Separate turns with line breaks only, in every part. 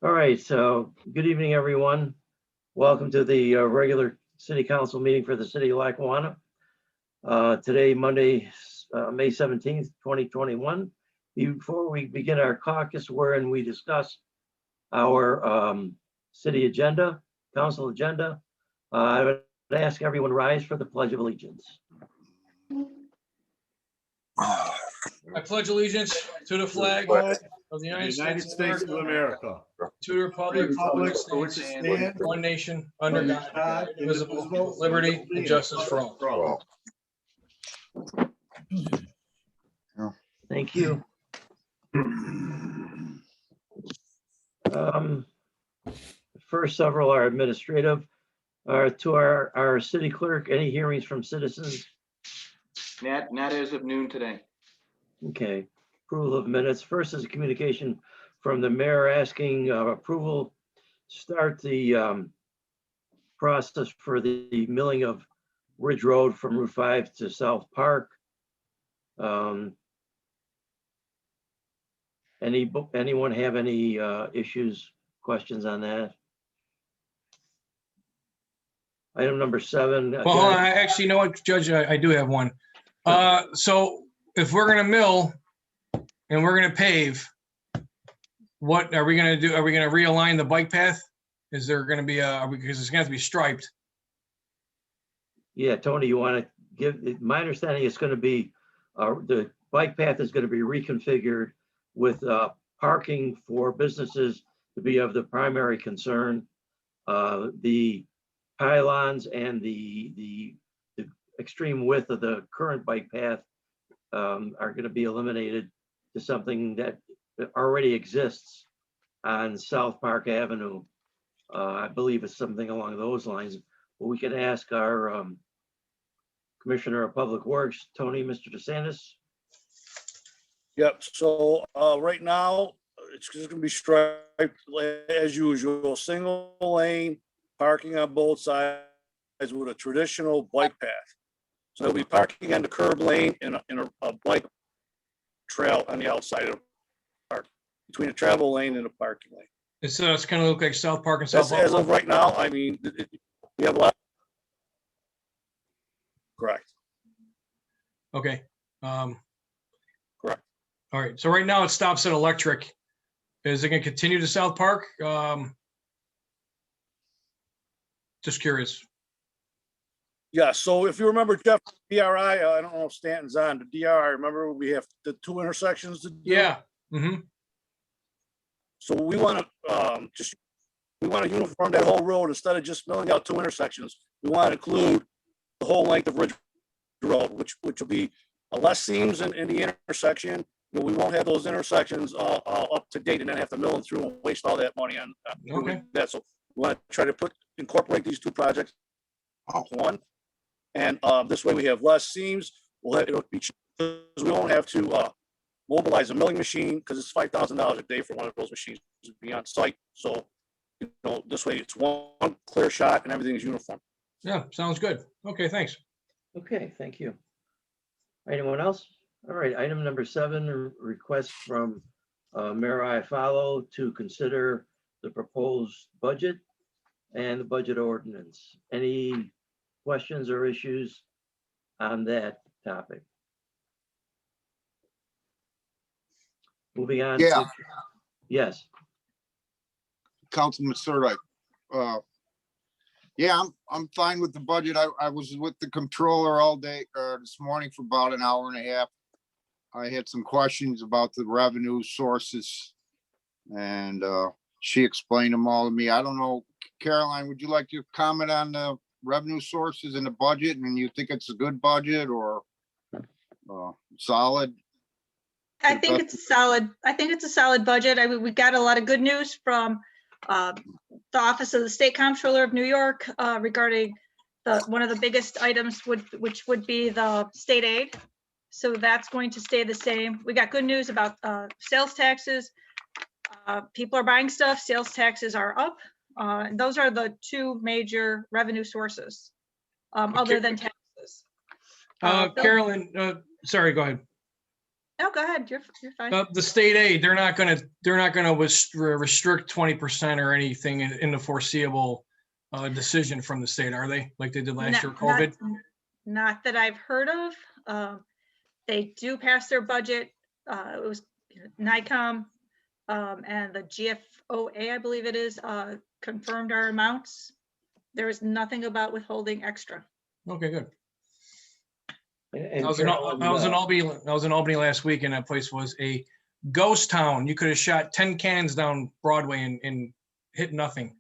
All right, so good evening, everyone. Welcome to the regular city council meeting for the city of Lackawanna. Today, Monday, May 17th, 2021. Before we begin our caucus, wherein we discuss our city agenda, council agenda, I would ask everyone rise for the Pledge of Allegiance.
I pledge allegiance to the flag of the United States of America, to the republic for which it stands, one nation, under God, indivisible, with liberty and justice for all.
Thank you. First, several are administrative. To our city clerk, any hearings from citizens?
Not as of noon today.
Okay, approval of minutes. First is a communication from the mayor asking approval, start the process for the milling of Ridge Road from Route 5 to South Park. Anyone have any issues, questions on that? Item number 7.
Well, hold on. Actually, you know what, Judge, I do have one. So if we're gonna mill and we're gonna pave, what are we gonna do? Are we gonna realign the bike path? Is there gonna be because it's gonna have to be striped?
Yeah, Tony, you want to give, my understanding is going to be, the bike path is going to be reconfigured with parking for businesses to be of the primary concern. The pylons and the extreme width of the current bike path are going to be eliminated to something that already exists on South Park Avenue. I believe it's something along those lines. But we can ask our Commissioner of Public Works, Tony, Mr. DeSantis.
Yep, so right now, it's just gonna be striped as usual, single lane, parking on both sides with a traditional bike path. So they'll be parking on the curb lane and a bike trail on the outside of the park, between the travel lane and the parking lane.
It's kind of look like South Park and South
That's as
Park.
of right now. I mean, we have a lot. Correct.
Okay.
Correct.
All right. So right now it stops at Electric. Is it going to continue to South Park? Just curious.
Yeah, so if you remember, Jeff, DRI, I don't know if Stanton's on, the DRI, remember we have the 2 intersections to do?
Yeah. Mm-hmm.
So we want to uniform that whole road instead of just milling out 2 intersections. We want to include the whole length of Ridge Road, which will be less seams in the intersection. But we won't have those intersections all up to date and then have to mill them through and waste all that money on doing that. So we want to try to incorporate these 2 projects one, and this way we have less seams. It'll be cheap because we won't have to mobilize a milling machine because it's $5,000 a day for one of those machines to be on site. So, this way it's one clear shot and everything is uniform.
Yeah, sounds good. Okay, thanks.
Okay, thank you. Anyone else? All right, item number 7, request from Mayor Iafallo to consider the proposed budget and the budget ordinance. Any questions or issues on that topic? Moving on.
Yeah.
Yes.
Councilman Sirdike. Yeah, I'm fine with the budget. I was with the controller all day this morning for about an hour and a half. I had some questions about the revenue sources and she explained them all to me. I don't know, Caroline, would you like to comment on the revenue sources in the budget, and you think it's a good budget or solid?
I think it's solid. I think it's a solid budget. I mean, we got a lot of good news from the Office of the State Comptroller of New York regarding one of the biggest items, which would be the state aid. So that's going to stay the same. We got good news about sales taxes. People are buying stuff. Sales taxes are up. Those are the 2 major revenue sources, other than taxes.
Carolyn, sorry, go ahead.
No, go ahead. You're fine.
The state aid, they're not gonna restrict 20% or anything in the foreseeable decision from the state, are they? Like they did last year, with COVID?
Not that I've heard of. They do pass their budget. It was NICOM and the GFOA, I believe it is, confirmed our amounts. There is nothing about withholding extra.
Okay, good.
And
I was in Albany last week, and that place was a ghost town. You could have shot 10 cans down Broadway and hit nothing.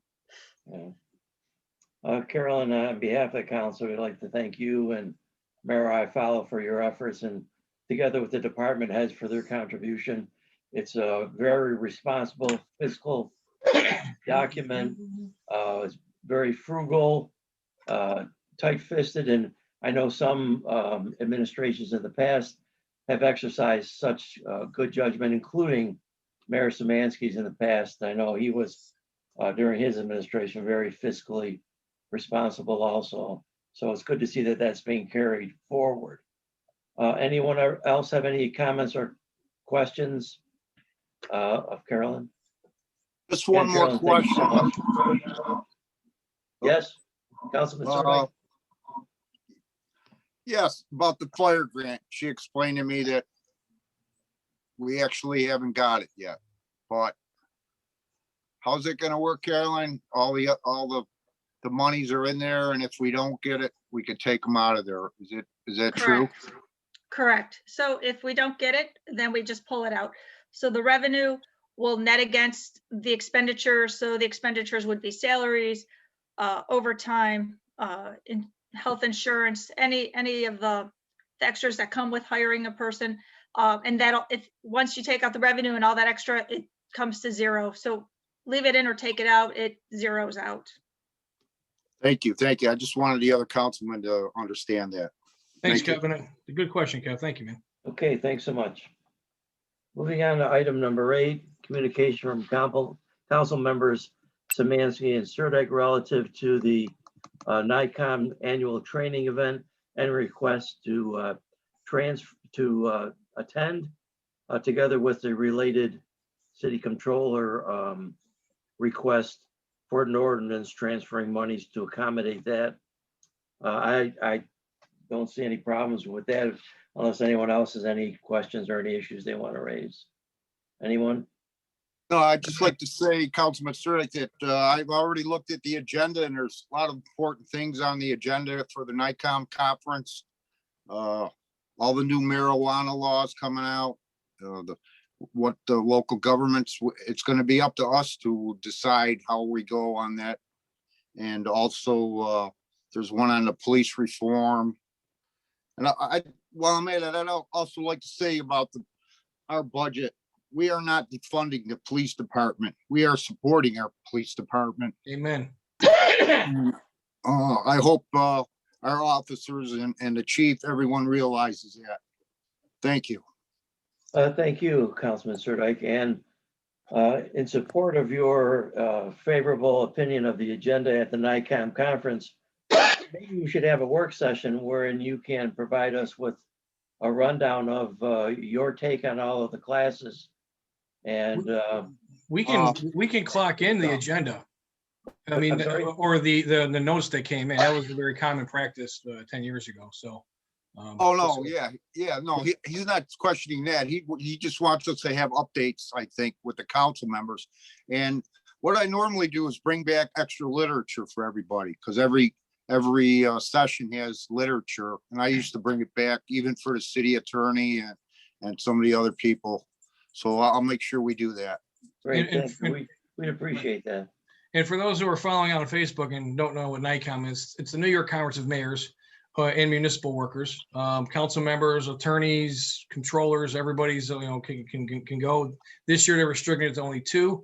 Carolyn, on behalf of the council, we'd like to thank you and Mayor Iafallo for your efforts, and together with the department heads for their contribution. It's a very responsible fiscal document. It's very frugal, tight-fisted, and I know some administrations in the past have exercised such good judgment, including Mayor Szymanski's in the past. I know he was, during his administration, very fiscally responsible also. So it's good to see that that's being carried forward. Anyone else have any comments or questions of Carolyn?
Just one more
Carolyn, thank you so
question.
much. Yes, Councilman Sirleaf?
Yes, about the fire grant. She explained to me that we actually haven't got it yet, but how's it gonna work, Caroline? All the monies are in there, and if we don't get it, we could take them out of there. Is that true?
Correct. So if we don't get it, then we just pull it out. So the revenue will net against the expenditure. So the expenditures would be salaries, overtime, in health insurance, any of the extras that come with hiring a person. And that'll, if once you take out the revenue and all that extra, it comes to zero. So leave it in or take it out, it zeroes out.
Thank you. Thank you. I just wanted the other councilman to understand that.
Thanks,
Thank you.
Kevin. A good question, Kev. Thank you, man.
Okay, thanks so much. Moving on to item number 8, communication from council members Szymanski and Sirdike relative to the NICOM annual training event and request to attend together with the related city controller request for an ordinance transferring monies to accommodate that. I don't see any problems with that unless anyone else has any questions or any issues they want to raise. Anyone?
No, I'd just like to say, Councilman Sirdike, that I've already looked at the agenda, and there's a lot of important things on the agenda for the NICOM conference. All the new marijuana laws coming out, what the local governments, it's going to be up to us to decide how we go on that. And also, there's one on the police reform. And while I'm at it, I'd also like to say about our budget. We are not defunding the police department. We are supporting our police department.
Amen.
I hope our officers and the chief, everyone realizes that. Thank you.
Thank you, Councilman Sirdike. And in support of your favorable opinion of the agenda at the NICOM conference, maybe we should have a work session wherein you can provide us with a rundown of your take on all of the classes. And
we can clock in the agenda. I mean, or the notes that came in. That was a very common practice 10 years ago. So.
Oh, no, yeah, no, he's not questioning that. He just wants us to have updates, I think, with the council members. And what I normally do is bring back extra literature for everybody, because every session has literature, and I used to bring it back even for the city attorney and some of the other people. So I'll make sure we do that.
great, thank you. We'd appreciate that.
And for those who are following on Facebook and don't know what NICOM is, it's the New York Conference of Mayors and Municipal Workers, council members, attorneys, controllers, everybody's, can go. This year they're restricting it to only 2.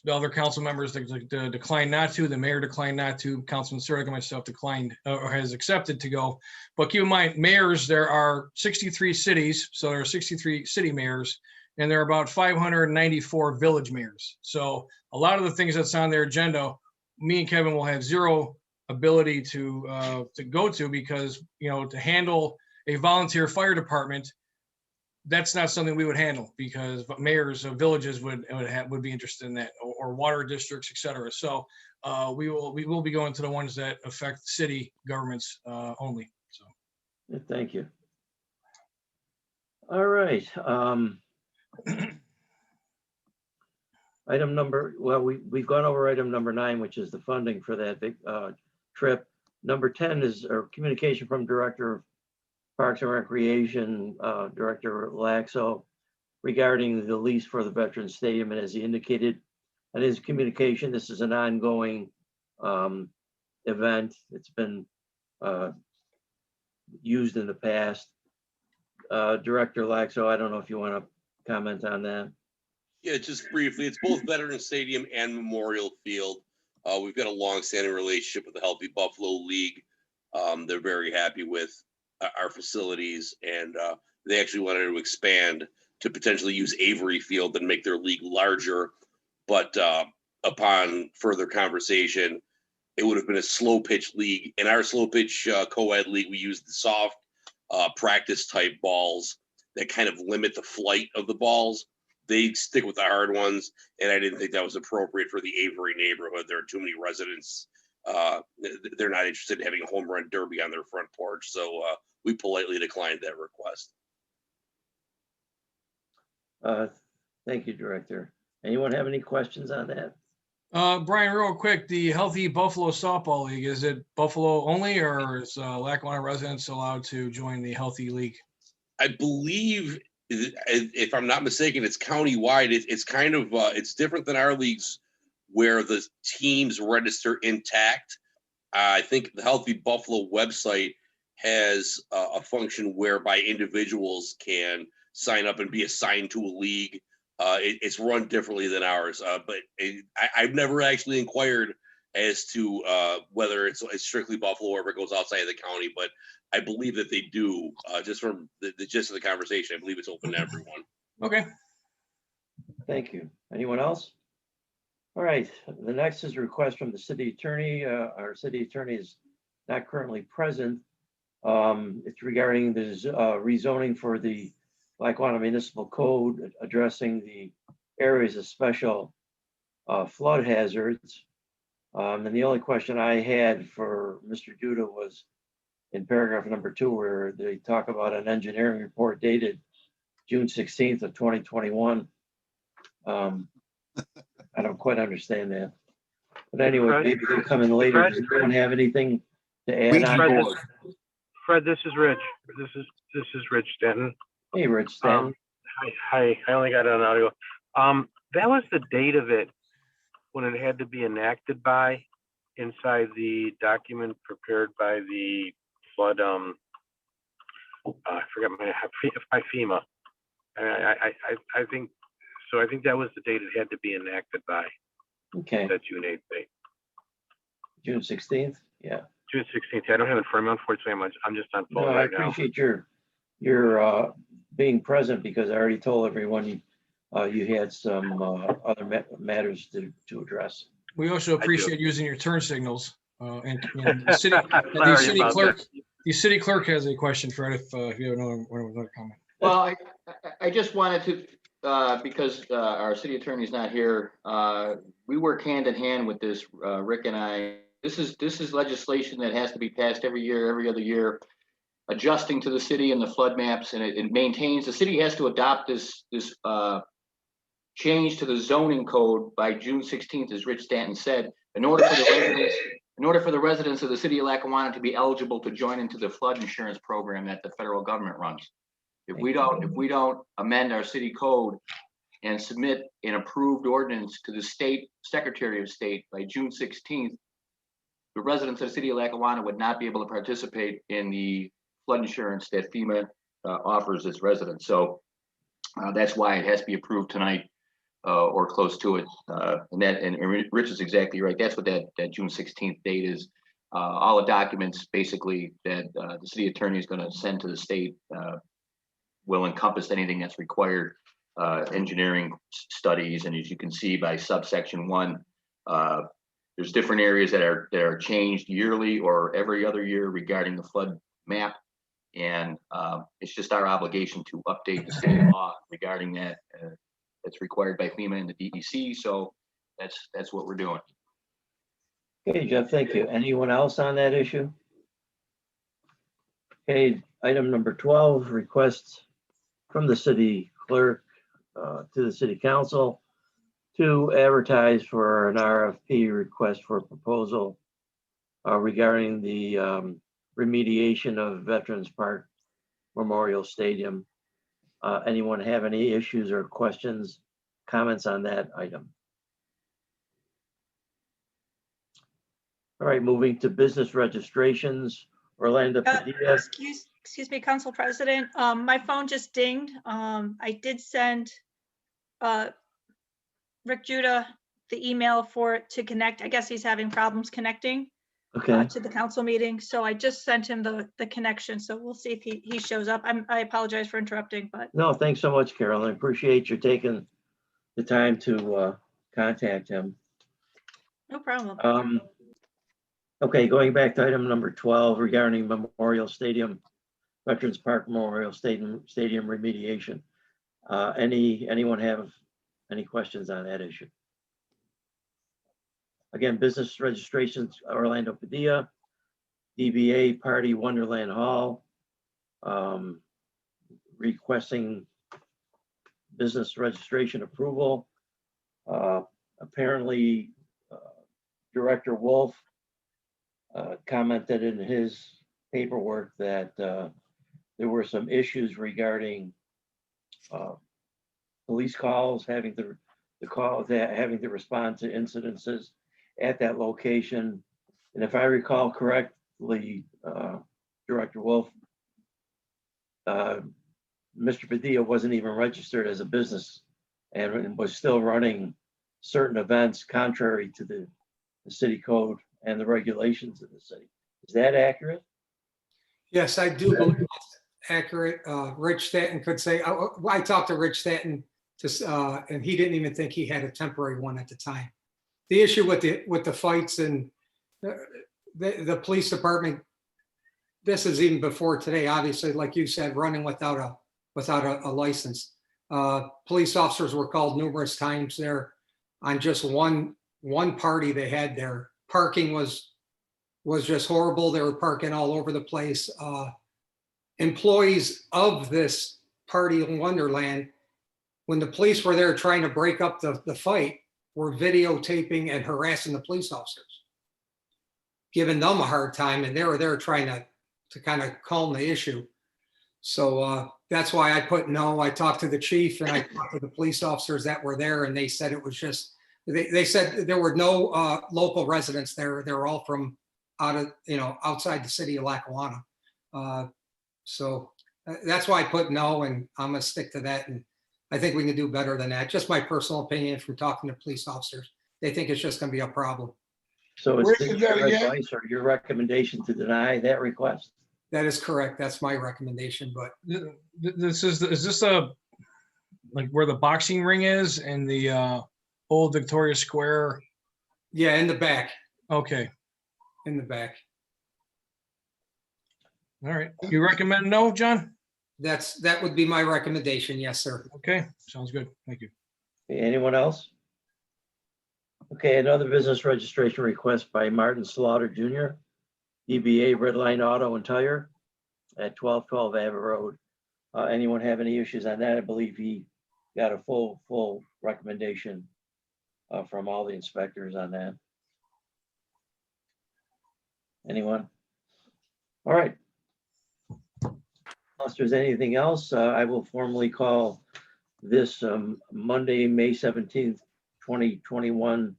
The other council members declined not to. The mayor declined not to. Councilman Sirdike and myself declined or has accepted to go. But keep in mind, mayors, there are 63 cities, so there are 63 city mayors, and there are about 594 village mayors. So a lot of the things that's on their agenda, me and Kevin will have zero ability to go to, because to handle a volunteer fire department that's not something we would handle because mayors of villages would be interested in that, or water districts, et cetera. So we will be going to the ones that affect city governments only. So
Thank you. All right. We've gone over item number 9, which is the funding for that big trip. Number 10 is our communication from Director of Parks and Recreation, Director Laxo, regarding the lease for the Veterans Stadium. And as he indicated in his communication, this is an ongoing event. It's been used in the past. Director Laxo, I don't know if you want to comment on that.
Yeah, just briefly, it's both Veterans Stadium and Memorial Field. We've got a long-standing relationship with the Healthy Buffalo League. They're very happy with our facilities, and they actually wanted to expand to potentially use Avery Field and make their league larger. But upon further conversation, it would have been a slow pitch league. In our slow pitch co-ed league, we use the soft practice type balls that kind of limit the flight of the balls. They stick with the hard ones, and I didn't think that was appropriate for the Avery neighborhood. There are too many residents. They're not interested in having a home run derby on their front porch, so we politely declined that request.
Thank you, Director. Anyone have any questions on that?
Brian, real quick, the Healthy Buffalo Softball League, is it Buffalo only, or is Lackawanna residents allowed to join the Healthy League?
I believe, if I'm not mistaken, it's countywide. It's kind of, it's different than our leagues where the teams register intact. I think the Healthy Buffalo website has a function whereby individuals can sign up and be assigned to a league. It's run differently than ours, but I've never actually inquired as to whether it's strictly Buffalo or if it goes outside of the county, but I believe that they do. Just from the gist of the conversation, I believe it's open to everyone.
Okay.
Thank you. Anyone else? All right, the next is a request from the city attorney. Our city attorney is not currently present. It's regarding the rezoning for the Lackawanna Municipal Code, addressing the areas of special flood hazards. And the only question I had for Mr. Duda was in paragraph number 2, where they talk about an engineering report dated June 16th of 2021. I don't quite understand that. But anyway,
Fred?
maybe they'll come in later.
Fred?
Does anyone have anything to add on
Fred,
board?
Fred, this is Rich. This is Rich Stanton.
Hey, Rich Stanton.
Hi. I only got it on audio. That was the date of it when it had to be enacted by inside the document prepared by the flood. I forgot by FEMA. I think so. I think that was the date it had to be enacted by.
Okay,
That June 8th date.
June 16th. Yeah.
June 16th. I don't have it for me, unfortunately. I'm just on phone
No, I
right now.
appreciate your being present, because I already told everyone you had some other matters to address.
We also appreciate using your turn signals. And the city,
Sorry about that.
the city clerk has a question, Fred, if you have another comment.
Well, I just wanted to, because our city attorney is not here, we work hand in hand with this, Rick and I. This is legislation that has to be passed every year, every other year, adjusting to the city and the flood maps, and it maintains, the city has to adopt this change to the zoning code by June 16th, as Rich Stanton said, in order for the residents of the city of Lackawanna to be eligible to join into the flood insurance program that the federal government runs. If we don't amend our city code and submit an approved ordinance to the state Secretary of State by June 16th, the residents of the city of Lackawanna would not be able to participate in the flood insurance that FEMA offers its residents. So that's why it has to be approved tonight or close to it. And Rich is exactly right. That's what that June 16th date is. All the documents basically that the city attorney is going to send to the state will encompass anything that's required, engineering studies. And as you can see by subsection 1, there's different areas that are changed yearly or every other year regarding the flood map. And it's just our obligation to update the state law regarding that. That's required by FEMA and the DEC. So that's what we're doing.
Okay, Jeff, thank you. Anyone else on that issue? Okay, item number 12, requests from the city clerk to the city council to advertise for an RFP request for proposal regarding the remediation of Veterans Park Memorial Stadium. Anyone have any issues or questions, comments on that item? All right, moving to business registrations. Orlando Padilla.
Excuse me, Council President. My phone just dinged. I did send Rick Judah the email for it to connect. I guess he's having problems connecting
Okay,
to the council meeting. So I just sent him the connection. So we'll see if he shows up. I apologize for interrupting, but
no, thanks so much, Carol. I appreciate you taking the time to contact him.
no problem.
Okay, going back to item number 12 regarding Memorial Stadium, Veterans Park Memorial Stadium remediation. Anyone have any questions on that issue? Again, business registrations, Orlando Padilla, DBA Party Wonderland Hall, requesting business registration approval. Apparently, Director Wolf commented in his paperwork that there were some issues regarding police calls, having to respond to incidences at that location. And if I recall correctly, Director Wolf, Mr. Padilla wasn't even registered as a business and was still running certain events contrary to the city code and the regulations of the city. Is that accurate?
Yes, I do believe that's accurate. Rich Stanton could say, I talked to Rich Stanton and he didn't even think he had a temporary one at the time. The issue with the fights and the police department, this is even before today, obviously, like you said, running without a license. Police officers were called numerous times there on just one party they had there. Parking was just horrible. They were parking all over the place. Employees of this party in Wonderland, when the police were there trying to break up the fight, were videotaping and harassing the police officers, giving them a hard time, and they were there trying to kind of calm the issue. So that's why I put no. I talked to the chief and I talked to the police officers that were there, and they said it was just, they said there were no local residents there. They were all from outside the city of Lackawanna. So that's why I put no, and I'm gonna stick to that. And I think we can do better than that. Just my personal opinion from talking to police officers. They think it's just gonna be a problem.
So
Where
is
is
this
that
your
again?
advice or your recommendation to deny that request?
That is correct. That's my recommendation, but
Is this like where the boxing ring is and the old Victoria Square?
yeah, in the back,
Okay,
in the back.
all right. You recommend no, John?
That would be my recommendation. Yes, sir.
Okay, sounds good. Thank you.
Okay, anyone else? Okay, another business registration request by Martin Slaughter Jr., DBA Redline Auto and Tire at 1212 Abbott Road. Anyone have any issues on that? I believe he got a full recommendation from all the inspectors on that. Anyone? All right. Unless there's anything else, I will formally call this Monday, May 17th, 2021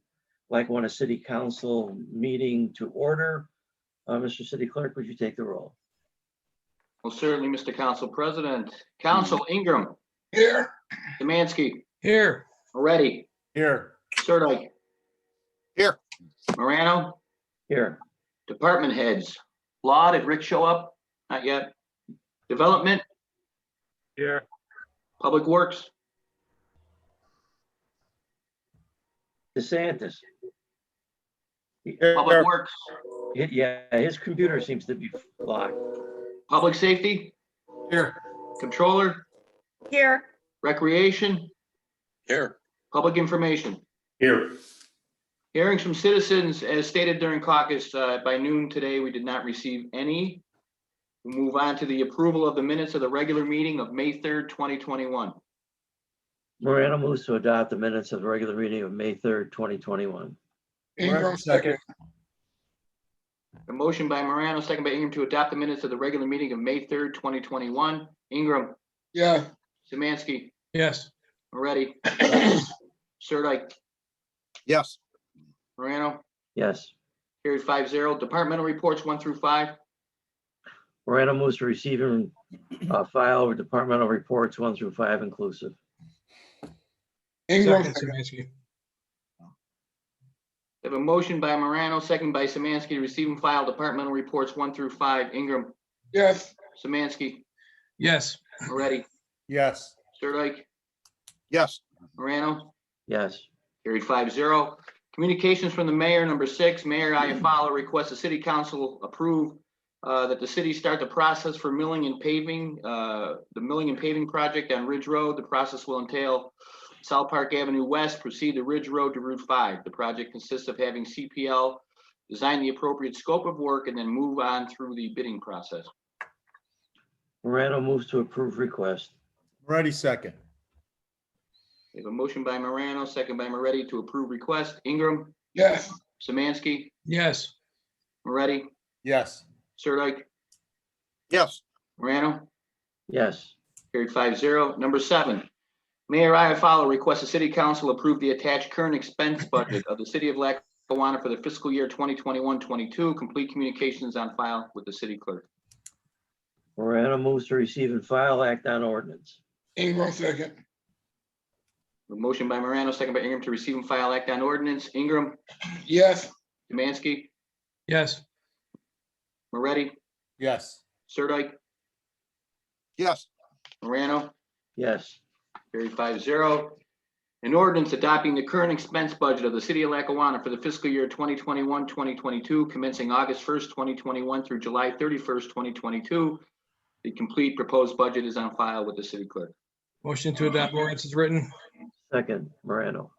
Lackawanna City Council meeting to order. Mr. City Clerk, would you take the roll?
Well, certainly, Mr. Council President. Council Ingram,
Here.
Samansky,
Here,
Moretti,
Here.
Sirdike.
Here.
Morano,
Here.
department heads. Law, did Rick show up? Not yet. Development,
Here,
Public Works,
DeSantis.
Public Works,
Yeah, his computer seems to be locked.
Public Safety,
Here,
Controller,
Here,
Recreation,
Here.
Public Information.
Here.
Hearings from citizens, as stated during caucus, by noon today, we did not receive any. We'll move on to the approval of the minutes of the regular meeting of May 3rd, 2021.
Morano moves to adopt the minutes of the regular meeting of May 3rd, 2021.
Ingram, second.
A motion by Morano, second by Ingram to adopt the minutes of the regular meeting of May 3rd, 2021. Ingram,
Yeah.
Samansky,
Yes.
Moretti, Sirdike,
yes,
Morano,
Yes.
carried 5-0. Departmental reports 1 through 5.
Morano moves to receive and file departmental reports 1 through 5 inclusive.
Ingram,
Second,
second.
Samansky.
We have a motion by Morano, second by Samansky to receive and file departmental reports 1 through 5. Ingram,
Yes.
Samansky,
Yes.
Moretti,
Yes.
Sirdike,
yes,
Morano,
Yes.
carried 5-0. Communications from the mayor, number 6, Mayor Iafallo requests the city council approve that the city start the process for milling and paving, the milling and paving project on Ridge Road. The process will entail South Park Avenue West, proceed to Ridge Road to Route 5. The project consists of having CPL design the appropriate scope of work and then move on through the bidding process.
Morano moves to approve request.
Ready, second.
We have a motion by Morano, second by Moretti to approve request. Ingram,
Yes.
Samansky,
Yes.
Moretti,
Yes.
Sirdike,
yes,
Morano,
Yes.
carried 5-0. Number 7, Mayor Iafallo requests the city council approve the attached current expense budget of the city of Lackawanna for the fiscal year 2021-22. Complete communications on file with the city clerk.
Morano moves to receive and file act on ordinance.
Ingram, second.
A motion by Morano, second by Ingram to receive and file act on ordinance. Ingram,
Yes.
Samansky,
Yes.
Moretti,
Yes.
Sirdike,
yes,
Morano,
Yes.
carried 5-0. An ordinance adopting the current expense budget of the city of Lackawanna for the fiscal year 2021-2022, commencing August 1st, 2021 through July 31st, 2022. The complete proposed budget is on file with the city clerk.
Motion to adopt ordinance is written.
Second, Morano.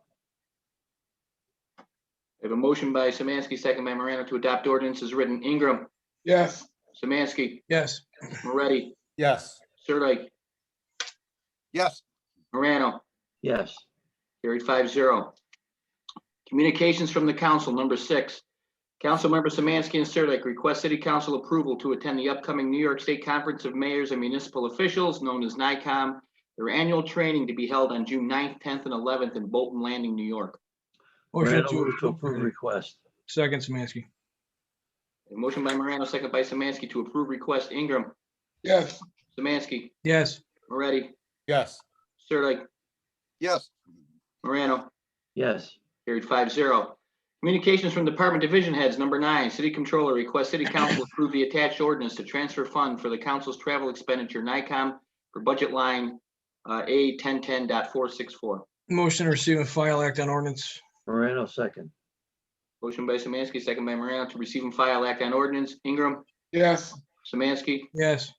We have a motion by Samansky, second by Morano to adopt ordinance as written. Ingram,
Yes.
Samansky,
Yes.
Moretti,
Yes.
Sirdike,
yes,
Morano,
Yes.
carried 5-0. Communications from the council, number 6. Councilmember Samansky and Sirdike request city council approval to attend the upcoming New York State Conference of Mayors and Municipal Officials, known as NICOM, their annual training to be held on June 9th, 10th, and 11th in Bolton Landing, New York.
Motion
Morano
to
moves to approve
approve.
request.
Second, Samansky.
A motion by Morano, second by Samansky to approve request. Ingram,
Yes.
Samansky,
Yes.
Moretti,
Yes.
Sirdike,
yes,
Morano,
Yes.
carried 5-0. Communications from department division heads, number 9, city controller requests city council approve the attached ordinance to transfer fund for the council's travel expenditure, NICOM, for budget line A 1010.464.
Motion to receive and file act on ordinance.
Morano second.
Motion by Samansky, second by Morano to receive and file act on ordinance. Ingram,
Yes.
Samansky,
Yes.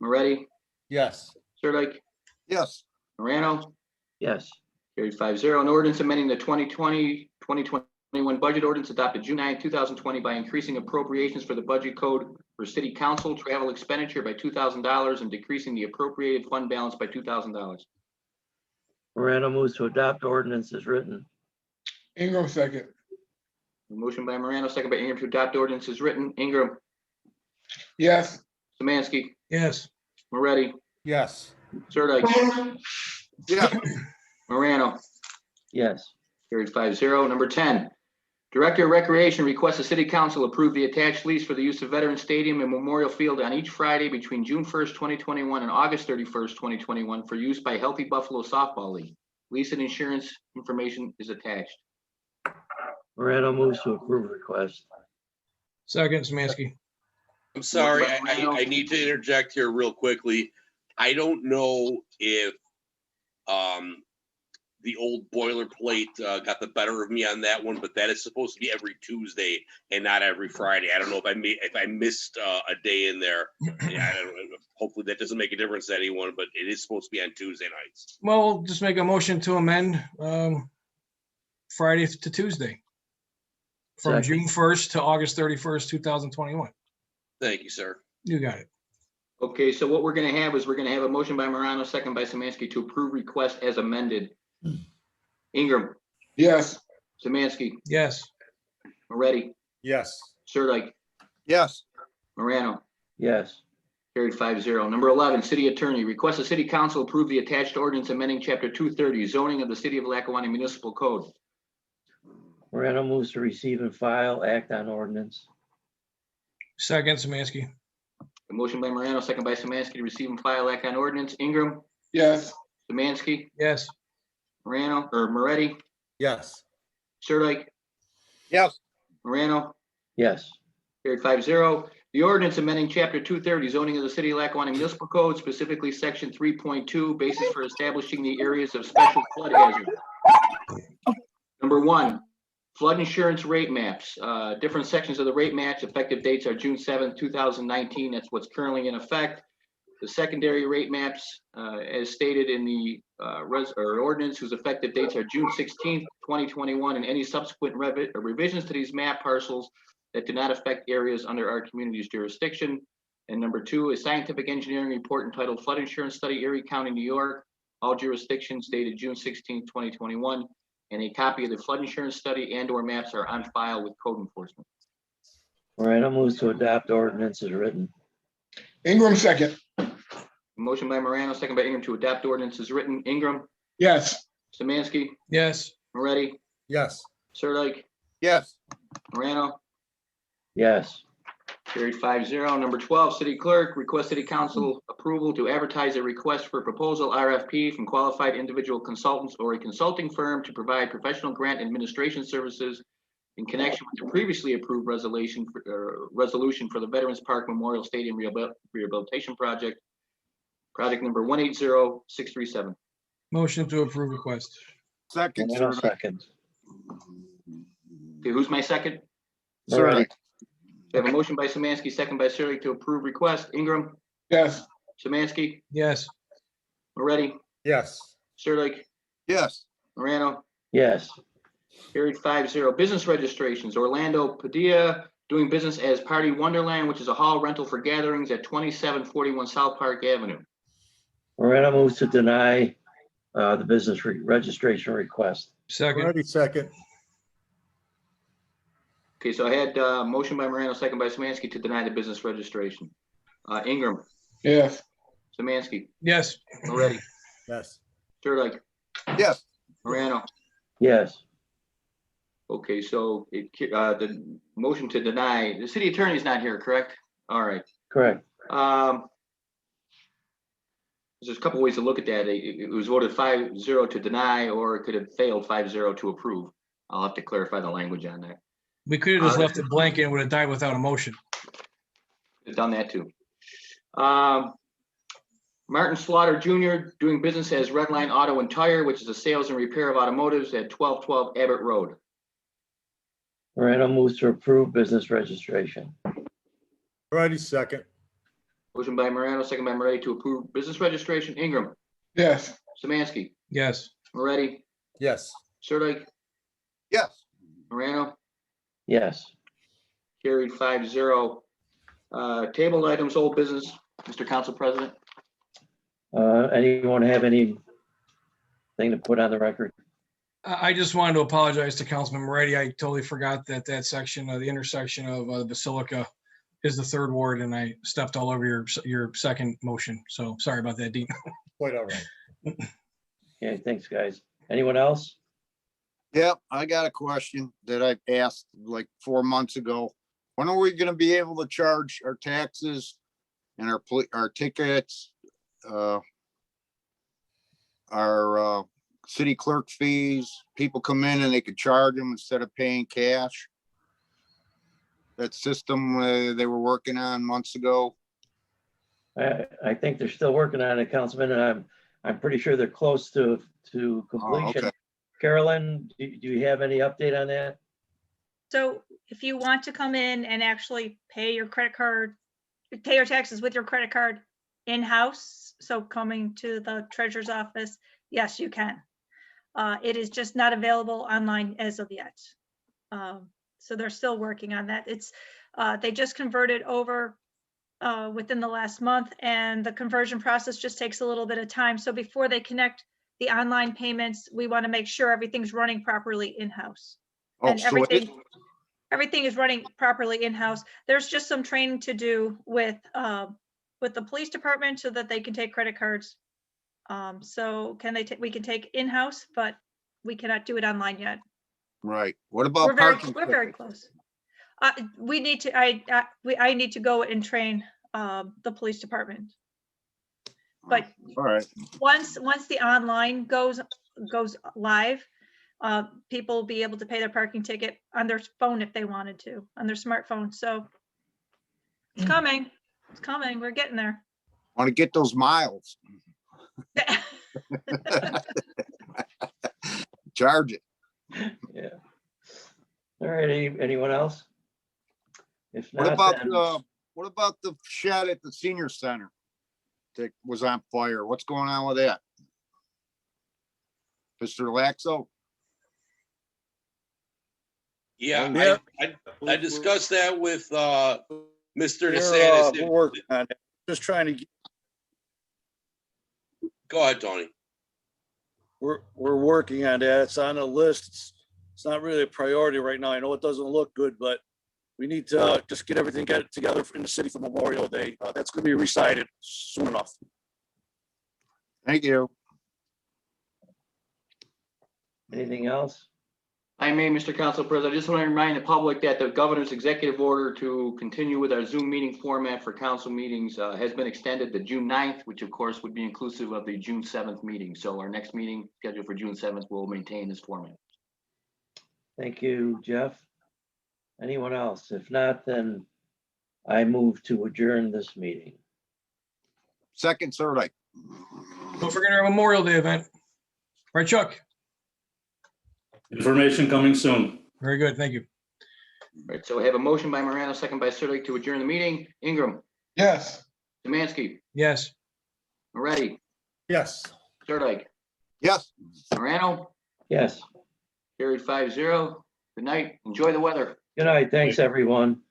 Moretti,
Yes.
Sirdike,
yes,
Morano,
Yes.
carried 5-0. An ordinance amending the 2020-2021 budget ordinance adopted June 9, 2020 by increasing appropriations for the budget code for city council travel expenditure by $2,000 and decreasing the appropriated fund balance by $2,000.
Morano moves to adopt ordinance as written.
Ingram, second.
A motion by Morano, second by Ingram to adopt ordinance is written. Ingram,
Yes.
Samansky,
Yes.
Moretti,
Yes.
Sirdike,
yes,
Morano,
Yes.
carried 5-0. Number 10, Director of Recreation requests the City Council approve the attached lease for the use of Veterans Stadium and Memorial Field on each Friday between June 1st, 2021 and August 31st, 2021 for use by Healthy Buffalo Softball League. Lease and insurance information is attached.
Morano moves to approve request.
Second, Samansky.
I'm sorry,
Motion by Morano.
I need to interject here real quickly. I don't know if the old boilerplate got the better of me on that one, but that is supposed to be every Tuesday and not every Friday. I don't know if I missed a day in there. Yeah, I don't know. Hopefully that doesn't make a difference to anyone, but it is supposed to be on Tuesday nights.
Well, we'll just make a motion to amend Friday to Tuesday. From
Second.
June 1st to August 31st, 2021.
Thank you, sir.
You got it.
Okay, so what we're gonna have is we're gonna have a motion by Morano, second by Samansky to approve request as amended. Ingram,
Yes.
Samansky,
Yes.
Moretti,
Yes.
Sirdike,
yes,
Morano,
Yes,
carried 5-0. Number 11, city attorney, request the city council approve the attached ordinance amending chapter 230 zoning of the city of Lackawanna Municipal Code.
Morano moves to receive and file, act on ordinance.
Second, Samansky.
A motion by Morano, second by Samansky to receive and file act on ordinance. Ingram,
Yes.
Samansky,
Yes.
Morano, or Moretti,
Yes.
Sirdike,
yes,
Morano,
Yes,
carried 5-0. The ordinance amending chapter 230 zoning of the city of Lackawanna Municipal Code, specifically section 3.2, basis for establishing the areas of special flood hazard. Number 1, flood insurance rate maps. Different sections of the rate maps, effective dates are June 7th, 2019. That's what's currently in effect. The secondary rate maps, as stated in the ordinance, whose effective dates are June 16th, 2021, and any subsequent revisions to these map parcels that do not affect areas under our community's jurisdiction. And number 2, a scientific engineering report entitled Flood Insurance Study, Erie County, New York, all jurisdictions, dated June 16th, 2021. And a copy of the flood insurance study and/or maps are on file with code enforcement.
Morano moves to adopt ordinance as written.
Ingram second.
Motion by Morano, second by Ingram to adopt ordinance is written. Ingram,
Yes.
Samansky,
Yes.
Moretti,
Yes.
Sirdike,
yes,
Morano,
Yes,
carried 5-0. Number 12, city clerk, request city council approval to advertise a request for proposal RFP from qualified individual consultants or a consulting firm to provide professional grant administration services in connection with the previously approved resolution for the Veterans Park Memorial Stadium Rehabilitation Project. Project number 180637.
Motion to approve request.
second,
Morano
Sirdike,
seconds.
Okay, who's my second?
Moretti.
We have a motion by Samansky, second by Sirdike to approve request. Ingram,
Yes.
Samansky,
Yes.
Moretti,
Yes.
Sirdike,
yes,
Morano,
Yes,
carried 5-0. Business registrations, Orlando Padilla doing business as Party Wonderland, which is a hall rental for gatherings at 2741 South Park Avenue.
Morano moves to deny the business registration request.
Second.
Second.
Okay, so I had motion by Morano, second by Samansky to deny the business registration. Ingram,
Yes.
Samansky,
Yes.
Moretti,
Yes.
Sirdike,
yes,
Morano.
Yes,
Okay, so the motion to deny, the city attorney is not here, correct? All right.
correct.
There's a couple ways to look at that. It was voted 5-0 to deny, or it could have failed 5-0 to approve. I'll have to clarify the language on that.
We could have just left it blank and it would have died without a motion.
I've done that too. Martin Slaughter Jr. doing business as Redline Auto and Tire, which is a sales and repair of automotives at 1212 Abbott Road.
Morano moves to approve business registration.
Moretti second.
Motion by Morano, second by Moretti to approve business registration. Ingram,
Yes.
Samansky,
Yes.
Moretti,
Yes.
Sirdike,
yes,
Morano,
Yes,
carried 5-0. Table items, old business, Mr. Council President.
anyone have anything to put on the record?
I just wanted to apologize to Councilman Moretti. I totally forgot that section of the intersection of the Basilica is the third ward, and I stepped all over your second motion. So sorry about that, Dean.
Quite all right.
Okay, thanks, guys. Anyone else?
yep. I got a question that I've asked like 4 months ago. When are we gonna be able to charge our taxes and our tickets? Our city clerk fees? People come in and they could charge them instead of paying cash. That system they were working on months ago.
I think they're still working on it, Councilman, and I'm pretty sure they're close to completion.
okay.
Carolyn, do you have any update on that?
So if you want to come in and actually pay your credit card, pay your taxes with your credit card in-house, so coming to the treasurer's office, yes, you can. It is just not available online as of yet. So they're still working on that. They just converted over within the last month, and the conversion process just takes a little bit of time. So before they connect the online payments, we want to make sure everything's running properly in-house.
Oh,
And
so it-
everything is running properly in-house. There's just some training to do with the police department so that they can take credit cards. So we can take in-house, but we cannot do it online yet.
Right. What about parking?
We're very close. I need to go and train the police department. But
All right.
once the online goes live, people will be able to pay their parking ticket on their phone if they wanted to, on their smartphone. So it's coming. It's coming. We're getting there.
Want to get those miles. Charge it.
Yeah. All right, anyone else? If
What
not,
about
then-
what about the shed at the senior center that was on fire? What's going on with that? Mr. Laxo?
Yeah,
Yeah.
I discussed that with Mr.
We're
DeSantis.
working on it. Just trying to,
Go ahead, Tony.
we're working on that. It's on the list. It's not really a priority right now. I know it doesn't look good, but we need to just get everything together in the city for Memorial Day. That's gonna be recited soon enough.
Thank you.
Anything else?
I may, Mr. Council President, I just want to remind the public that the governor's executive order to continue with our Zoom meeting format for council meetings has been extended to June 9th, which of course would be inclusive of the June 7th meeting. So our next meeting scheduled for June 7th will maintain this format.
Thank you, Jeff. Anyone else? If not, then I move to adjourn this meeting.
Second, Sirdike.
Don't forget our Memorial Day event. Right, Chuck?
Information coming soon.
Very good. Thank you.
Right, so we have a motion by Morano, second by Sirdike to adjourn the meeting. Ingram,
Yes.
Samansky,
Yes.
Moretti,
Yes.
Sirdike,
Yes.
Morano,
Yes.
carried 5-0. Good night. Enjoy the weather.
Good night. Thanks, everyone.